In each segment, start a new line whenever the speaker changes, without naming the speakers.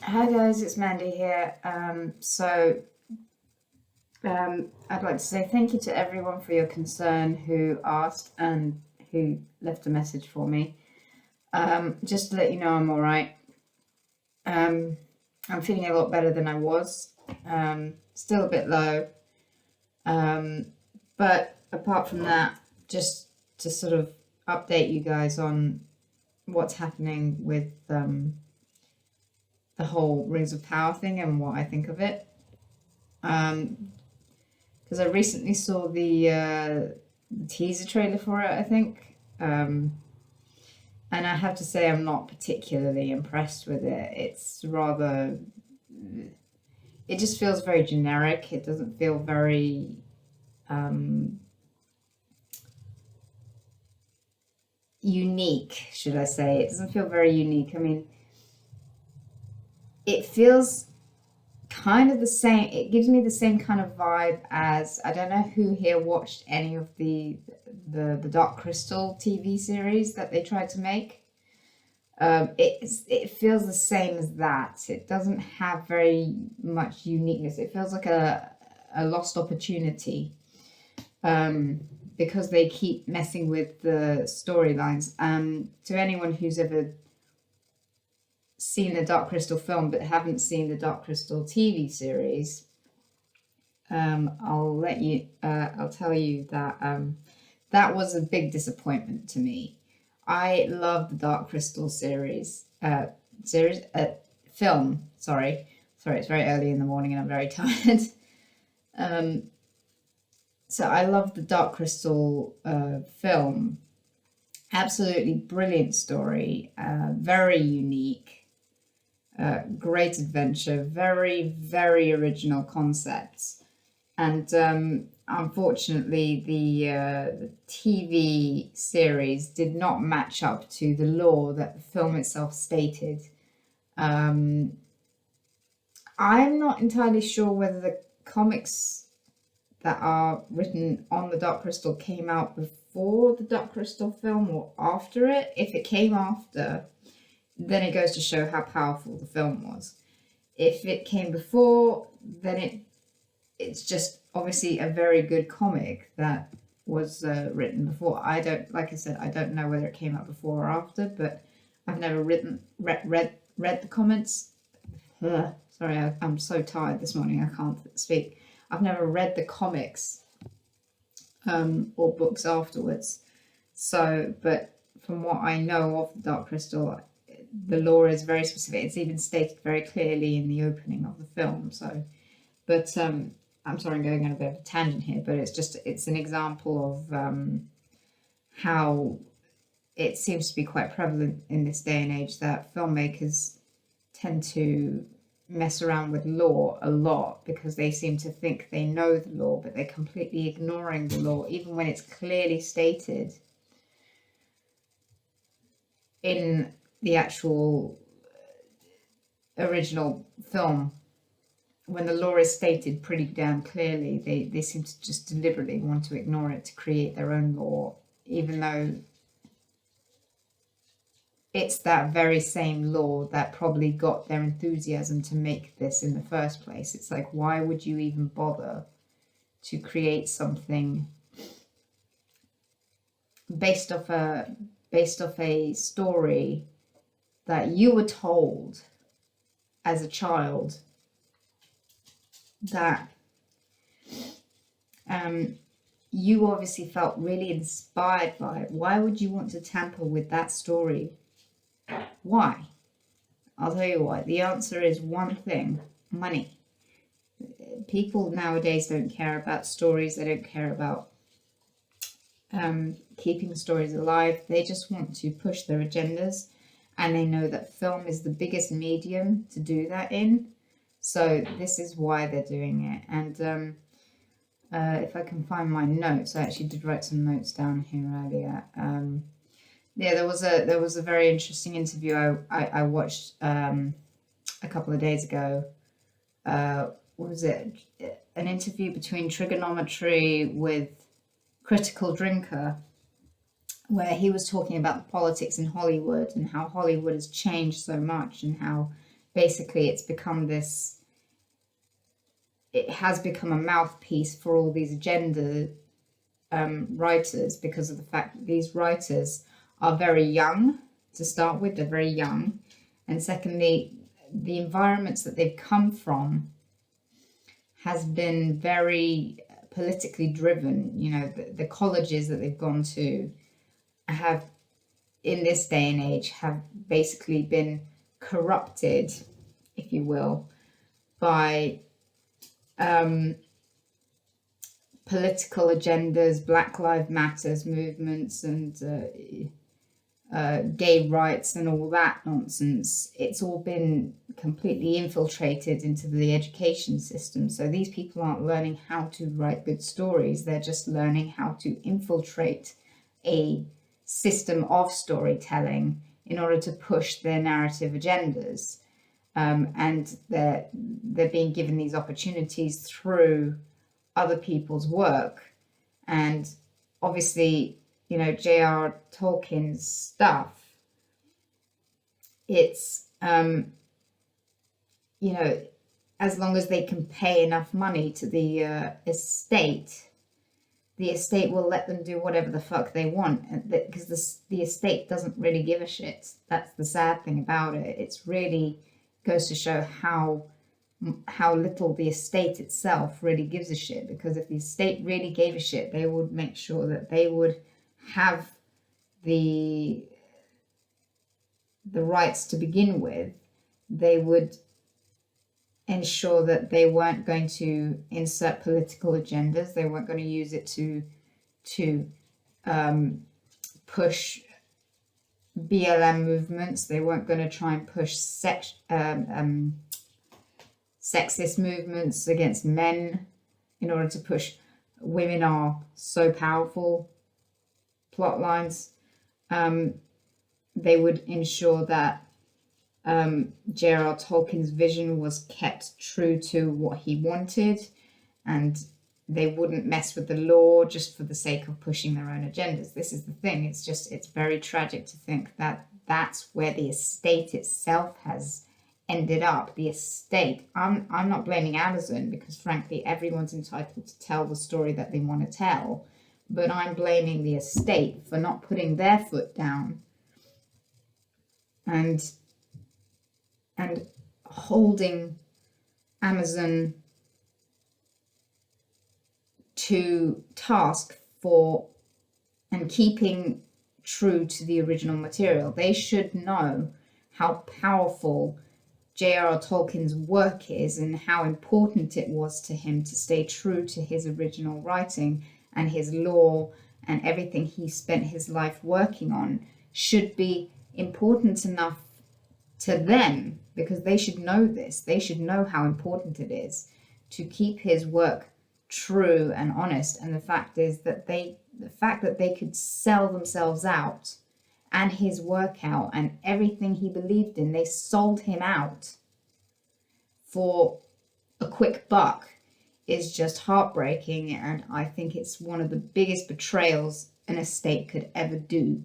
Hi guys, it's Mandy here. I'd like to say thank you to everyone for your concern who asked and who left a message for me. Just to let you know, I'm all right. I'm feeling a lot better than I was. Still a bit low, um, but apart from that, just to sort of update you guys on what's happening with the whole Rings of Power thing and what I think of it. Because I recently saw the teaser trailer for it, I think. And I have to say, I'm not particularly impressed with it. It's rather, it just feels very generic. It doesn't feel very unique, should I say. It doesn't feel very unique. I mean, it feels kind of the same. It gives me the same kind of vibe as, I don't know who here watched any of the Dark Crystal TV series that they tried to make. It feels the same as that. It doesn't have very much uniqueness. It feels like a lost opportunity, because they keep messing with the storylines. To anyone who's ever seen the Dark Crystal film but haven't seen the Dark Crystal TV series, I'll tell you that that was a big disappointment to me. I love the Dark Crystal film. Sorry, it's very early in the morning and I'm very tired. So I love the Dark Crystal film. Absolutely brilliant story, very unique, great adventure, very original concepts. And unfortunately, the TV series did not match up to the lore that the film itself stated. I'm not entirely sure whether the comics that are written on the Dark Crystal came out before the Dark Crystal film or after it. If it came after, then it goes to show how powerful the film was. If it came before, then it's just obviously a very good comic that was written before. I don't, like I said, I don't know whether it came out before or after, but I've never read the comments. Sorry, I'm so tired this morning, I can't speak. I've never read the comics or books afterwards. So, but from what I know of the Dark Crystal, the lore is very specific. It's even stated very clearly in the opening of the film. So, but I'm sorry, I'm going on a bit of a tangent here, but it's an example of how it seems to be quite prevalent in this day and age that filmmakers tend to mess around with lore a lot because they seem to think they know the law, but they're completely ignoring the law, even when it's clearly stated in the actual original film. When the law is stated pretty damn clearly, they seem to just deliberately want to ignore it to create their own law, even though it's that very same law that probably got their enthusiasm to make this in the first place. It's like, why would you even bother to create something based off a story that you were told as a child that you obviously felt really inspired by it? Why would you want to tamper with that story? Why? I'll tell you why. The answer is one thing: money. People nowadays don't care about stories. They don't care about keeping stories alive. They just want to push their agendas, and they know that film is the biggest medium to do that in. So this is why they're doing it. And if I can find my notes, I actually did write some notes down here earlier. Yeah, there was a very interesting interview I watched a couple of days ago. What was it? An interview between Trigonometry with Critical Drinker, where he was talking about the politics in Hollywood and how Hollywood has changed so much and how basically it's become this, it has become a mouthpiece for all these agenda writers, because of the fact that these writers are very young to start with. They're very young, and secondly, the environments that they've come from has been very politically driven. You know, the colleges that they've gone to have, in this day and age, have basically been corrupted, if you will, by political agendas, Black Lives Matters movements, and gay rights and all that nonsense. It's all been completely infiltrated into the education system. So these people aren't learning how to write good stories. They're just learning how to infiltrate a system of storytelling in order to push their narrative agendas. And they're being given these opportunities through other people's work. And obviously, you know, J.R. Tolkien's stuff, it's, you know, as long as they can pay enough money to the estate will let them do whatever the fuck they want, because the estate doesn't really give a shit. That's the sad thing about it. It's really goes to show how little the estate itself really gives a shit, because if the estate really gave a shit, they would make sure that they would have the rights to begin with. They would ensure that they weren't going to insert political agendas. They weren't going to use it to push BLM movements. They weren't going to try and push sexist movements against men in order to push women are so powerful plot lines. They would ensure that J.R.R. Tolkien's vision was kept true to what he wanted, and they wouldn't mess with the law just for the sake of pushing their own agendas. This is the thing. It's very tragic to think that that's where the estate itself has ended up. The estate. I'm not blaming Amazon, because frankly everyone's entitled to tell the story that they want to tell, but I'm blaming the estate for not putting their foot down and holding Amazon to task for and keeping true to the original material. They should know how powerful J.R.R. Tolkien's work is and how important it was to him to stay true to his original writing, and his lore and everything he spent his life working on should be important enough to them, because they should know this. They should know how important it is to keep his work true and honest. And the fact that they could sell themselves out and his work out and everything he believed in, they sold him out for a quick buck, is just heartbreaking. And I think it's one of the biggest betrayals an estate could ever do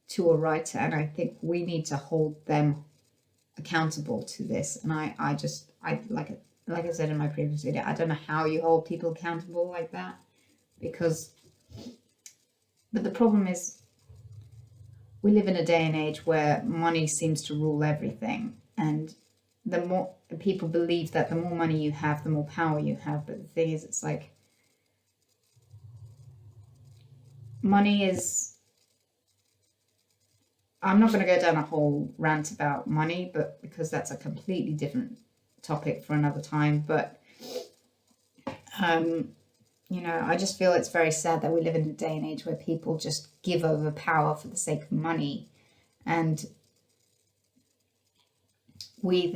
to a writer. And I think we need to hold them accountable to this. And I like I said in my previous video, I don't know how you hold people accountable like that, but the problem is we live in a day and age where money seems to rule everything, and the more people believe that the more money you have, the more power you have. But the thing is, it's like money is, I'm not going to go down a whole rant about money, but because that's a completely different topic for another time. But you know, I just feel it's very sad that we live in a day and age where people just give over power for the sake of money, and we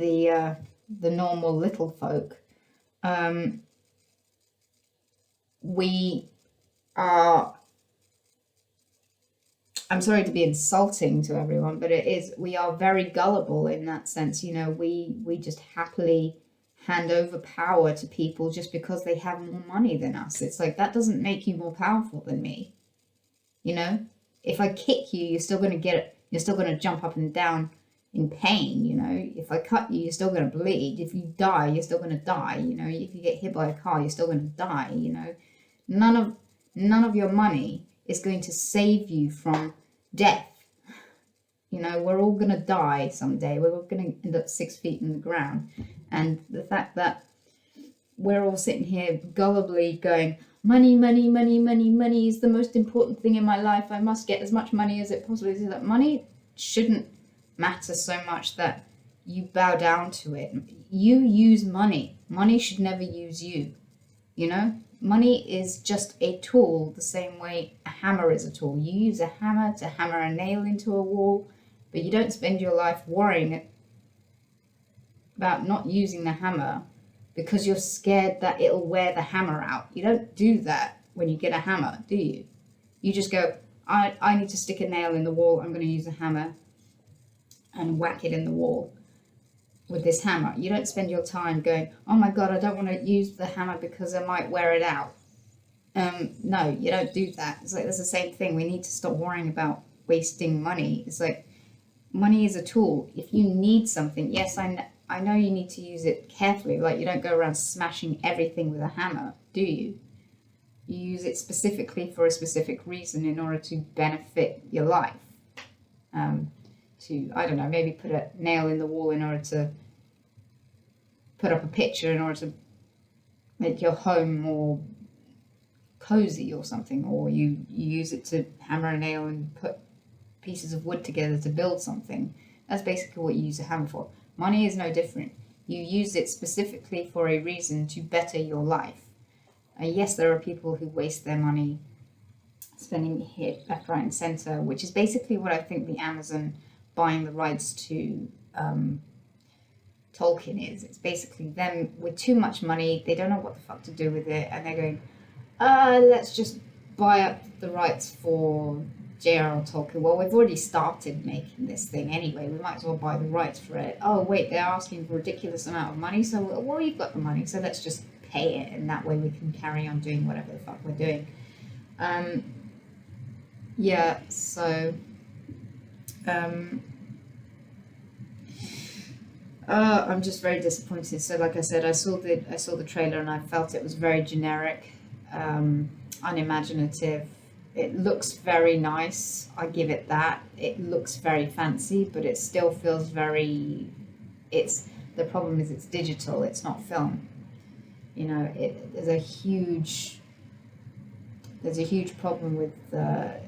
the normal little folk, we are, I'm sorry to be insulting to everyone, but we are very gullible in that sense. You know, we just happily hand over power to people just because they have more money than us. It's like, that doesn't make you more powerful than me. You know, if I kick you, you're still going to get it. You're still going to jump up and down in pain, you know. If I cut you, you're still going to bleed. If you die, you're still going to die, you know. If you get hit by a car, you're still going to die, you know. None of your money is going to save you from death. You know, we're all going to die someday. We're all going to end up 6 feet in the ground. And the fact that we're all sitting here gullibly going, money, money, money, money, money is the most important thing in my life. I must get as much money as it possibly is. That money shouldn't matter so much that you bow down to it. You use money. Money should never use you. You know, money is just a tool, the same way a hammer is a tool. You use a hammer to hammer a nail into a wall, but you don't spend your life worrying about not using the hammer because you're scared that it'll wear the hammer out. You don't do that when you get a hammer, do you? You just go, I need to stick a nail in the wall. I'm going to use a hammer and whack it in the wall with this hammer. You don't spend your time going, oh my God, I don't want to use the hammer because I might wear it out. No, you don't do that. It's like, that's the same thing. We need to stop worrying about wasting money. It's like, money is a tool. If you need something, yes, I know you need to use it carefully. Like, you don't go around smashing everything with a hammer, do you? You use it specifically for a specific reason in order to benefit your life. To, I don't know, maybe put a nail in the wall in order to put up a picture, in order to make your home more cozy or something, or you use it to hammer a nail and put pieces of wood together to build something. That's basically what you use a hammer for. Money is no different. You use it specifically for a reason to better your life. And yes, there are people who waste their money spending it left, right, and center, which is basically what I think the Amazon buying the rights to Tolkien is. It's basically them with too much money. They don't know what the fuck to do with it, and they're going, let's just buy up the rights for J.R.R. Tolkien. Well, we've already started making this thing anyway. We might as well buy the rights for it. Oh, wait, they're asking for a ridiculous amount of money. So, well, we've got the money, so let's just pay it, and that way we can carry on doing whatever the fuck we're doing. Yeah, so I'm just very disappointed. So, like I said, I saw the trailer and I felt it was very generic, unimaginative. It looks very nice. I give it that. It looks very fancy, but it still feels very. The problem is it's digital. It's not film. You know, there's a huge problem with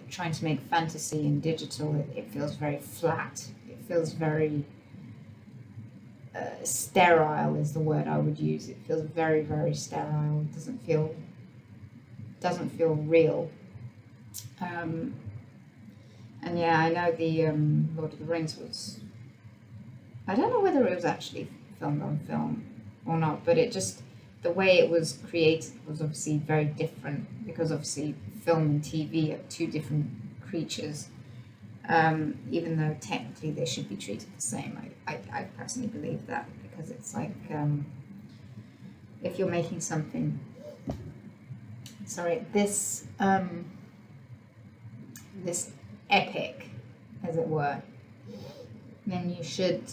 trying to make fantasy in digital. It feels very flat. It feels very sterile is the word I would use. It feels very, very sterile. It doesn't feel real. And yeah, I know the Lord of the Rings was. I don't know whether it was actually filmed on film or not, but the way it was created was obviously very different, because obviously film and TV are two different creatures, even though technically they should be treated the same. I personally believe that, because it's like, if you're making something, this epic, as it were, then you should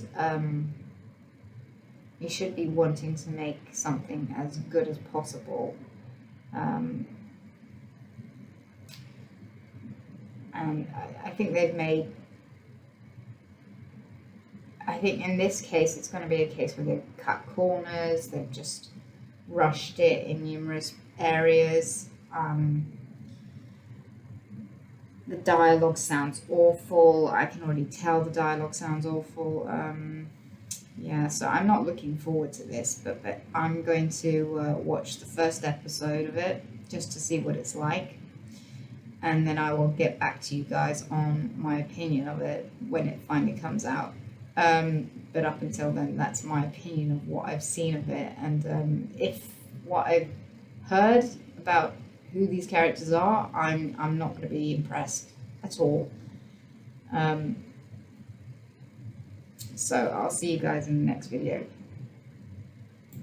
be wanting to make something as good as possible. And I think I think in this case, it's going to be a case where they've cut corners, they've just rushed it in numerous areas. The dialogue sounds awful. I can already tell the dialogue sounds awful. Yeah, so I'm not looking forward to this, but I'm going to watch the first episode of it just to see what it's like. And then I will get back to you guys on my opinion of it when it finally comes out. But up until then, that's my opinion of what I've seen of it. And if what I've heard about who these characters are, I'm not going to be impressed at all. So I'll see you guys in the next video.